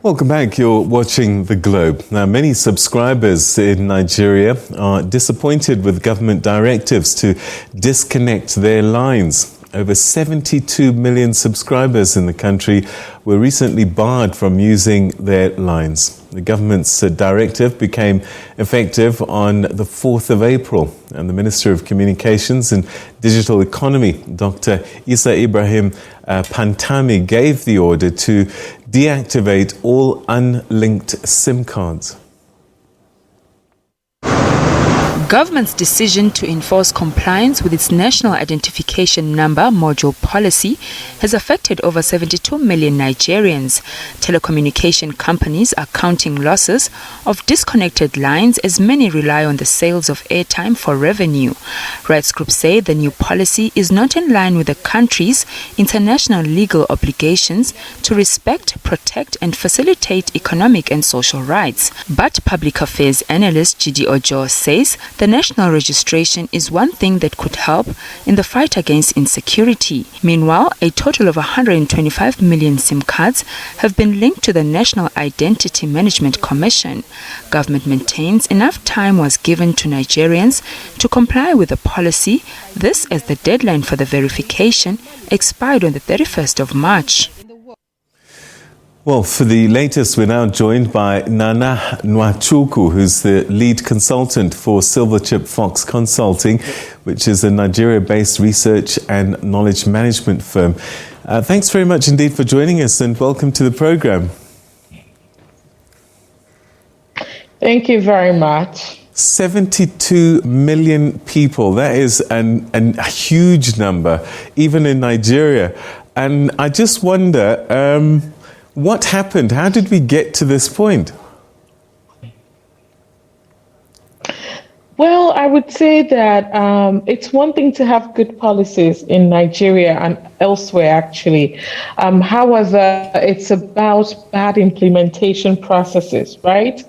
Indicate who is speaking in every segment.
Speaker 1: Welcome back. You're watching The Globe. Now, many subscribers in Nigeria are disappointed with government directives to disconnect their lines. Over 72 million subscribers in the country were recently barred from using their lines. The government's directive became effective on the 4th of April, and the Minister of Communications and Digital Economy, Dr. Ibrahim Pantami, gave the order to deactivate all unlinked SIM cards.
Speaker 2: Government's decision to enforce compliance with its National Identification Number module policy has affected over 72 million Nigerians. Telecommunication companies are counting losses of disconnected lines as many rely on the sales of airtime for revenue. Rights groups say the new policy is not in line with the country's international legal obligations to respect, protect and facilitate economic and social rights. But public affairs analyst G.D. Ojo says the national registration is one thing that could help in the fight against insecurity. Meanwhile, a total of 125 million SIM cards have been linked to the National Identity Management Commission. Government maintains enough time was given to Nigerians to comply with the policy, this as the deadline for the verification expired on the 31st of March.
Speaker 1: Well, for the latest, we're now joined by Nwachukwu, who's the lead consultant for Silverchip Fox Consulting, which is a Nigeria-based research and knowledge management firm. Thanks very much indeed for joining us, and welcome to the program.
Speaker 3: Thank you very much. 72
Speaker 1: million people. That is a huge number, even in Nigeria. And I just wonder, what happened? How did we get to this point?
Speaker 3: Well, I would say that it's one thing to have good policies in Nigeria and elsewhere, actually. However, it's about bad implementation processes, right?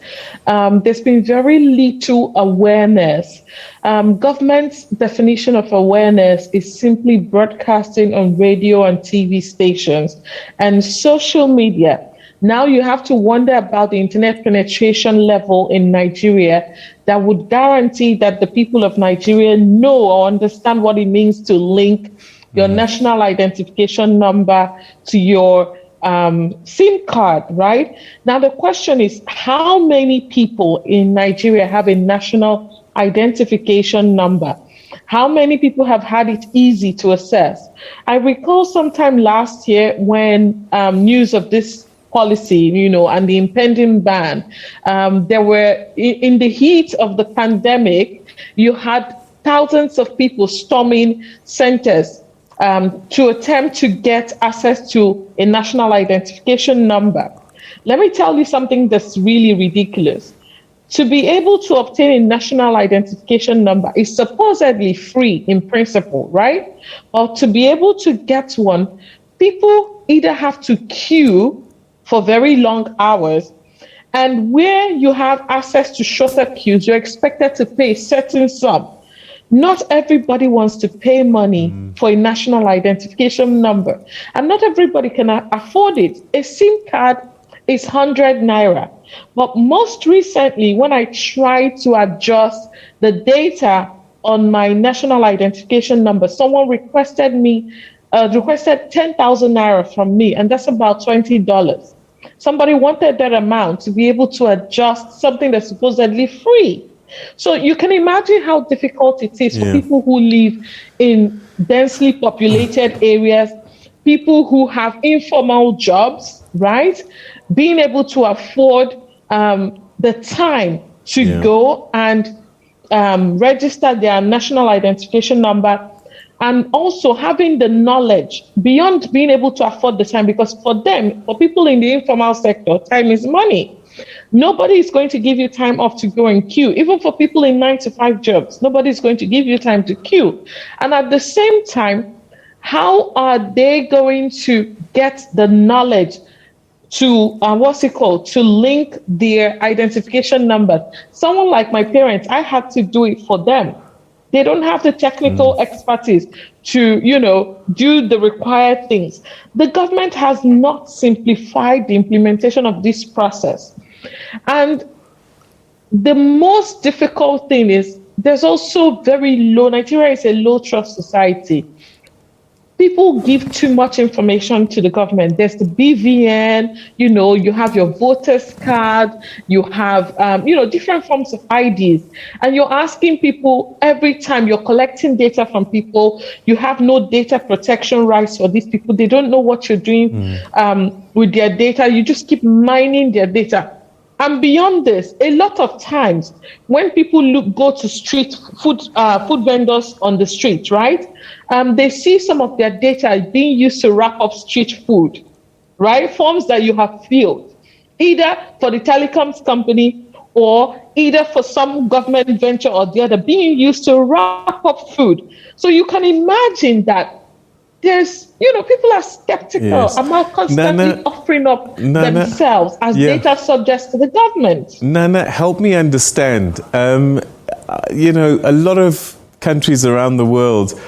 Speaker 3: There's been very little awareness. Government's definition of awareness is simply broadcasting on radio and TV stations and social media. Now you have to wonder about the internet penetration level in Nigeria that would guarantee that the people of Nigeria know or understand what it means to link your national identification number to your SIM card, right? Now the question is, how many people in Nigeria have a national identification number? How many people have had it easy to access? I recall sometime last year when news of this policy, and the impending ban, there were, in the heat of the pandemic, you had thousands of people storming centers to attempt to get access to a national identification number. Let me tell you something that's really ridiculous. To be able to obtain a national identification number is supposedly free in principle, right? But to be able to get one, people either have to queue for very long hours, and where you have access to shorter queues, you're expected to pay a certain sum. Not everybody wants to pay money for a national identification number, and not everybody can afford it. A SIM card is 100 naira. But most recently, when I tried to adjust the data on my national identification number, someone requested 10,000 naira from me, and that's about $20. Somebody wanted that amount to be able to adjust something that's supposedly free. So you can imagine how difficult it is for people who live in densely populated areas, people who have informal jobs, right? Being able to afford the time to go and register their national identification number, and also having the knowledge beyond being able to afford the time, because for people in the informal sector, time is money. Nobody is going to give you time off to go and queue. Even for people in 9-to-5 jobs, nobody is going to give you time to queue. And at the same time, how are they going to get the knowledge to to link their identification number? Someone like my parents, I had to do it for them. They don't have the technical expertise to, do the required things. The government has not simplified the implementation of this process. And the most difficult thing is there's also Nigeria is a low trust society. People give too much information to the government. There's the BVN, you have your voter's card, you have, different forms of IDs. And you're asking people every time you're collecting data from people, you have no data protection rights for these people. They don't know what you're doing with their data. You just keep mining their data. And beyond this, a lot of times when people go to street food vendors on the street, right? They see some of their data being used to wrap up street food, right? Forms that you have filled, either for the telecoms company or either for some government venture or the other, being used to wrap up food. So you can imagine that there's, people are skeptical about constantly offering up themselves as data subjects to the government.
Speaker 1: Nana, help me understand. A lot of countries around the world,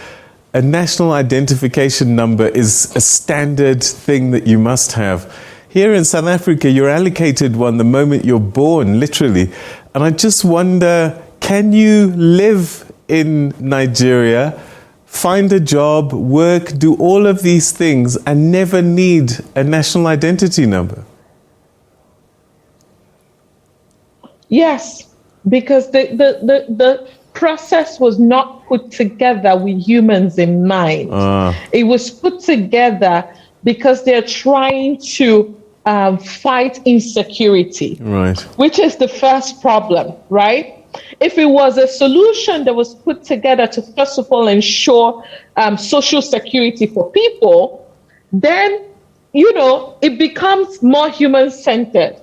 Speaker 1: a national identification number is a standard thing that you must have. Here in South Africa, you're allocated one the moment you're born, literally. And I just wonder, can you live in Nigeria, find a job, work, do all of these things and never need a national identity number?
Speaker 3: Yes, because the process was not put together with humans in mind. It was put together because they're trying to fight insecurity, right? Which is the first problem, right? If it was a solution that was put together to, first of all, ensure social security for people, then, it becomes more human-centered.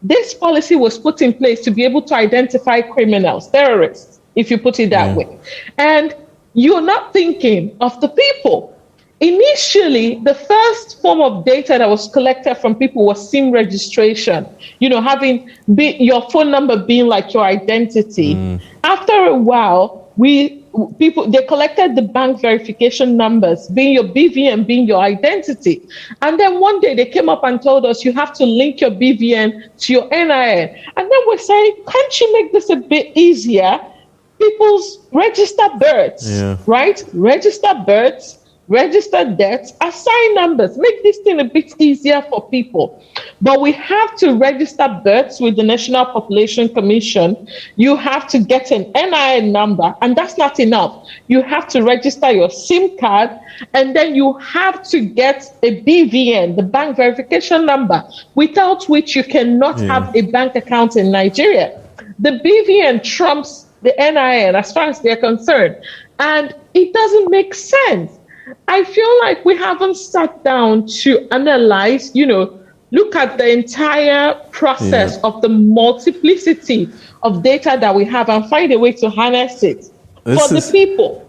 Speaker 3: This policy was put in place to be able to identify criminals, terrorists, if you put it that way. And you're not thinking of the people. Initially, the first form of data that was collected from people was SIM registration, having your phone number being like your identity. After a while, they collected the bank verification numbers, being your BVN, being your identity. And then one day they came up and told us you have to link your BVN to your NIN. And then we're saying, can't you make this a bit easier? People's register births, right? Register births, register deaths, assign numbers, make this thing a bit easier for people. But we have to register births with the National Population Commission. You have to get an NIN number, and that's not enough. You have to register your SIM card, and then you have to get a BVN, the bank verification number, without which you cannot have a bank account in Nigeria. The BVN trumps the NIN as far as they're concerned, and it doesn't make sense. I feel like we haven't sat down to analyze, look at the entire process of the multiplicity of data that we have and find a way to harness it for the people.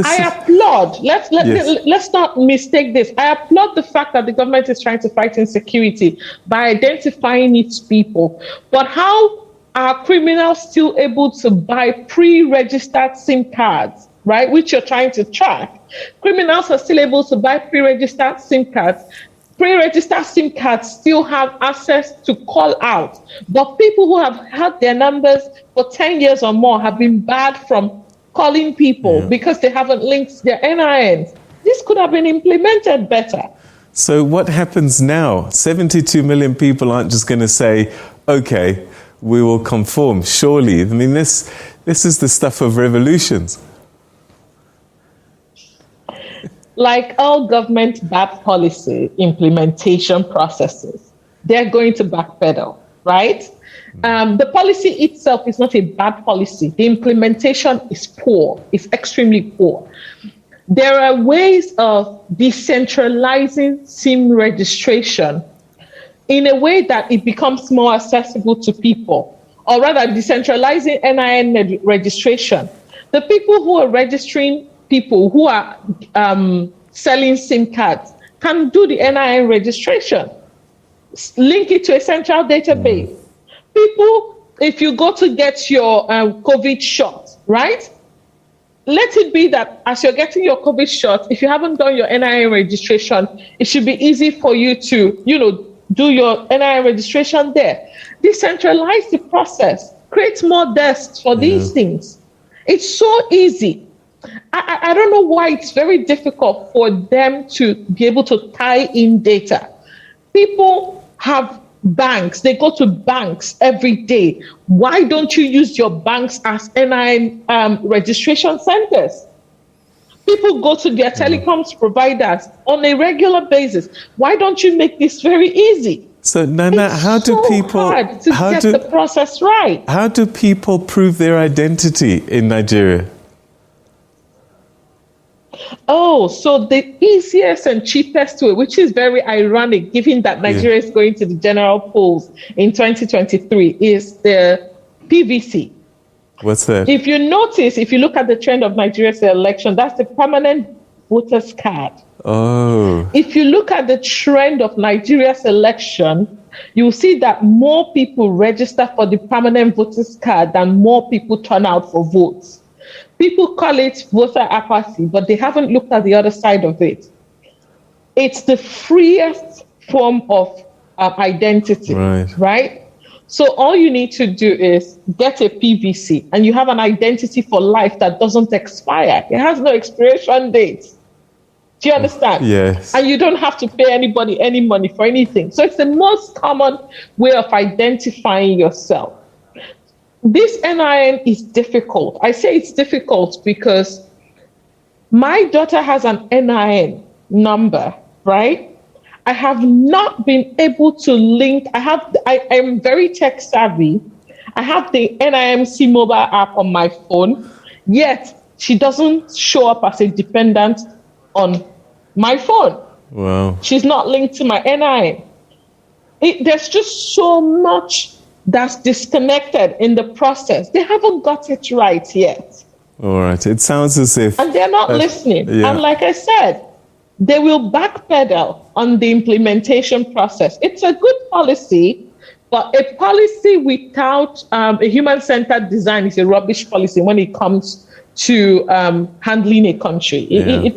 Speaker 3: I applaud, let's not mistake this. I applaud the fact that the government is trying to fight insecurity by identifying its people. But how are criminals still able to buy pre-registered SIM cards, right, which you're trying to track? Criminals are still able to buy pre-registered SIM cards. Pre-registered SIM cards still have access to call out. But people who have had their numbers for 10 years or more have been barred from calling people because they haven't linked their NINs. This could have been implemented better.
Speaker 1: So what happens now? 72 million people aren't just going to say, okay, we will conform. Surely, I mean, this is the stuff of revolutions.
Speaker 3: Like all government bad policy implementation processes, they're going to backpedal, right? The policy itself is not a bad policy. The implementation is poor, it's extremely poor. There are ways of decentralizing SIM registration in a way that it becomes more accessible to people, or rather decentralizing NIN registration. The people who are registering people who are selling SIM cards can do the NIN registration, link it to a central database. People, if you go to get your COVID shot, right? let it be that as you're getting your COVID shot, if you haven't done your NIN registration, it should be easy for you to, do your NIN registration there. Decentralize the process. Create more desks for these things. It's so easy. I don't know why it's very difficult for them to be able to tie in data. People have banks. They go to banks every day. Why don't you use your banks as NIN registration centers? People go to their telecoms providers on a regular basis. Why don't you make this very easy?
Speaker 1: So, Nana, how do people
Speaker 3: get the process right?
Speaker 1: How do people prove their identity in Nigeria?
Speaker 3: Oh, so the easiest and cheapest way, which is very ironic, given that Nigeria is going to the general polls in 2023, is the PVC.
Speaker 1: What's that?
Speaker 3: If you notice, if you look at the trend of Nigeria's election, that's the permanent voter's card.
Speaker 1: Oh.
Speaker 3: If you look at the trend of Nigeria's election, you'll see that more people register for the permanent voter's card than more people turn out for votes. People call it voter apathy, but they haven't looked at the other side of it. It's the freest form of identity, right? So all you need to do is get a PVC, and you have an identity for life that doesn't expire. It has no expiration date. Do you understand?
Speaker 1: Yes.
Speaker 3: And you don't have to pay anybody any money for anything. So it's the most common way of identifying yourself. This NIN is difficult. I say it's difficult because my daughter has an NIN number, right? I have not been able to link. I am very tech savvy. I have the NIMC mobile app on my phone, yet she doesn't show up as a dependent on my phone.
Speaker 1: Wow.
Speaker 3: She's not linked to my NIN. There's just so much that's disconnected in the process. They haven't got it right yet.
Speaker 1: All right. It sounds as if...
Speaker 3: And they're not listening.
Speaker 1: Yeah.
Speaker 3: And like I said, they will backpedal on the implementation process. It's a good policy, but a policy without a human-centered design is a rubbish policy when it comes to handling a country. It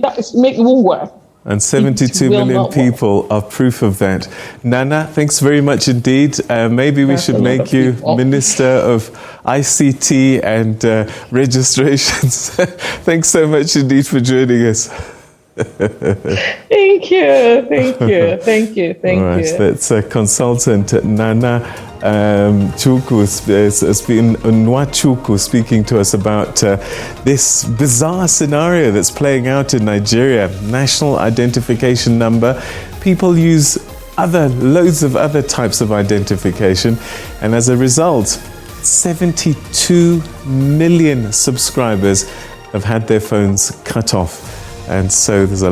Speaker 3: won't work.
Speaker 1: And 72 million people are proof of that. Nana, thanks very much indeed. Maybe we should make you Minister of ICT and registrations. Thanks so much indeed for joining us.
Speaker 3: Thank you.
Speaker 1: All right, that's consultant Nana Nwachukwu speaking to us about this bizarre scenario that's playing out in Nigeria. National identification number. People use loads of other types of identification, and as a result, 72 million subscribers have had their phones cut off. And so there's a